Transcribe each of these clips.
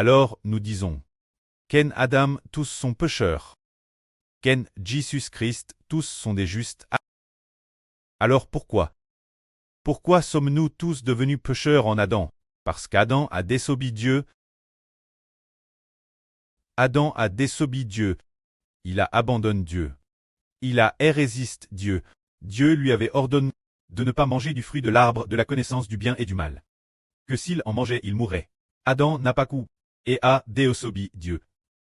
Alors nous disons, Ken Adam, tous sont pécheurs. Ken Jesus Christ, tous sont des justes. Alors pourquoi? Pourquoi sommes-nous tous devenus pécheurs en Adam? Parce qu'Adam a désobéi Dieu. Adam a désobéi Dieu. Il a abandonné Dieu. Il a résisté Dieu. Dieu lui avait ordonné de ne pas manger du fruit de l'arbre de la connaissance du bien et du mal. Que s'il en mangeait, il mourrait. Adam n'a pas cru et a désobéi Dieu.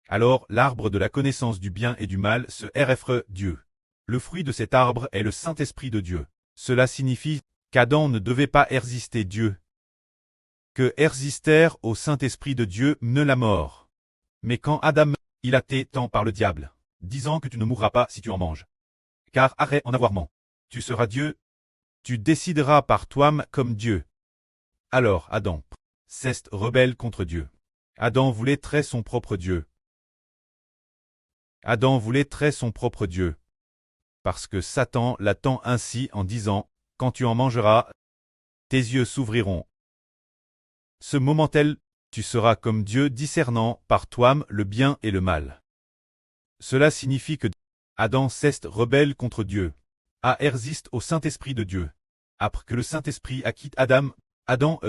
Alors l'arbre de la connaissance du bien et du mal se réfère Dieu. Le fruit de cet arbre est le Saint-Esprit de Dieu. Cela signifie qu'Adam ne devait pas résister Dieu. Que résister au Saint-Esprit de Dieu ne la mort. Mais quand Adam, il a été tant par le diable, disant que tu ne mourras pas si tu en manges. Car arrête en avoir ment. Tu seras Dieu. Tu décideras par toi-même comme Dieu. Alors Adam s'est rebelle contre Dieu. Adam voulait traiter son propre Dieu. Adam voulait traiter son propre Dieu. Parce que Satan l'attend ainsi en disant, quand tu en mangeras, tes yeux s'ouvriront. Ce moment-tel, tu seras comme Dieu discernant par toi-même le bien et le mal. Cela signifie que Adam s'est rebelle contre Dieu, a résisté au Saint-Esprit de Dieu. Après que le Saint-Esprit a quitté Adam,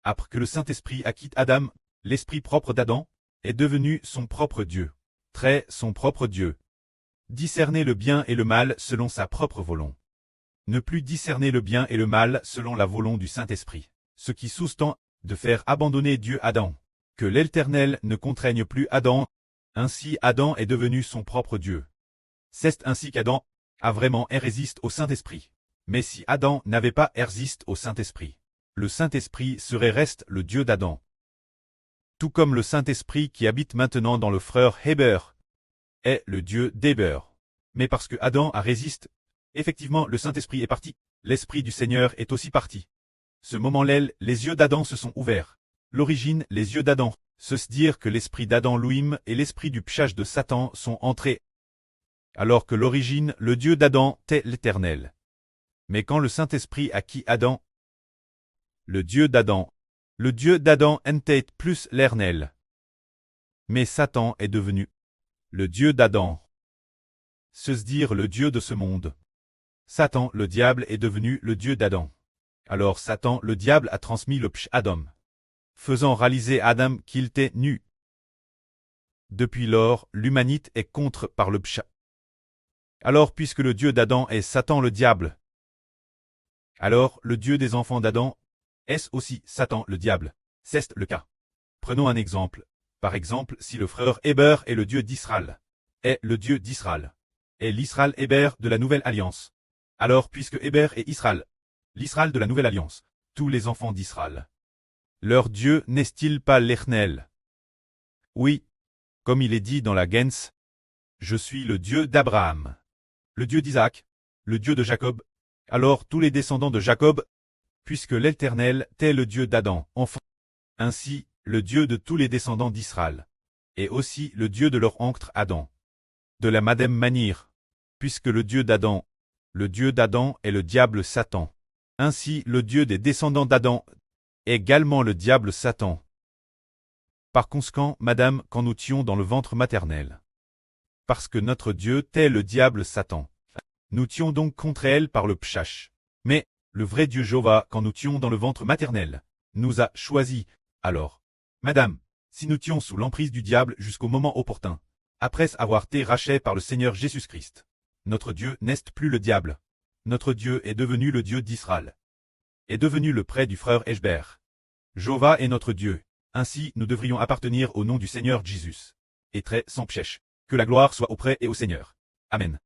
après que le Saint-Esprit a quitté Adam, l'esprit propre d'Adam est devenu son propre Dieu. Très son propre Dieu. Discerner le bien et le mal selon sa propre volonté. Ne plus discerner le bien et le mal selon la volonté du Saint-Esprit. Ce qui sous-tend de faire abandonner Dieu Adam. Que l'Éternel ne contraigne plus Adam. Ainsi Adam est devenu son propre Dieu. C'est ainsi qu'Adam a vraiment résisté au Saint-Esprit. Mais si Adam n'avait pas résisté au Saint-Esprit, le Saint-Esprit serait reste le Dieu d'Adam. Tout comme le Saint-Esprit qui habite maintenant dans le frère Héber est le Dieu d'Héber. Mais parce que Adam a résisté, effectivement le Saint-Esprit est parti, l'Esprit du Seigneur est aussi parti. Ce moment-là, les yeux d'Adam se sont ouverts. L'origine, les yeux d'Adam, se dire que l'esprit d'Adam Louim et l'esprit du pchage de Satan sont entrés. Alors que l'origine, le Dieu d'Adam, est l'Éternel. Mais quand le Saint-Esprit acquit Adam, le Dieu d'Adam était plus l'Éternel. Mais Satan est devenu le Dieu d'Adam. Se dire le Dieu de ce monde. Satan, le diable, est devenu le Dieu d'Adam. Alors Satan, le diable, a transmis le pch Adam, faisant réaliser Adam qu'il était nu. Depuis lors, l'humanité est contre par le pch. Alors puisque le Dieu d'Adam est Satan le diable, alors le Dieu des enfants d'Adam est aussi Satan le diable. C'est le cas. Prenons un exemple. Par exemple, si le frère Héber est le Dieu d'Israël, est le Dieu d'Israël, est l'Israël Héber de la Nouvelle Alliance. Alors puisque Héber est Israël, l'Israël de la Nouvelle Alliance, tous les enfants d'Israël, leur Dieu n'est-il pas l'Éternel? Oui, comme il est dit dans la Gens, je suis le Dieu d'Abraham, le Dieu d'Isaac, le Dieu de Jacob. Alors tous les descendants de Jacob, puisque l'Éternel est le Dieu d'Adam, enfant, ainsi le Dieu de tous les descendants d'Israël, et aussi le Dieu de leur oncle Adam. De la même manière, puisque le Dieu d'Adam est le diable Satan, ainsi le Dieu des descendants d'Adam est également le diable Satan. Par conséquent, madame, quand nous tions dans le ventre maternel, parce que notre Dieu est le diable Satan, nous tions donc contre elle par le pchash. Mais le vrai Dieu Jéhovah, quand nous tions dans le ventre maternel, nous a choisis. Alors, madame, si nous tions sous l'emprise du diable jusqu'au moment opportun, après avoir été rachetés par le Seigneur Jésus-Christ, notre Dieu n'est plus le diable. Notre Dieu est devenu le Dieu d'Israël. Est devenu le près du frère Héber. Jéhovah est notre Dieu. Ainsi, nous devrions appartenir au nom du Seigneur Jésus. Et très sans pchèche. Que la gloire soit auprès et au Seigneur. Amen.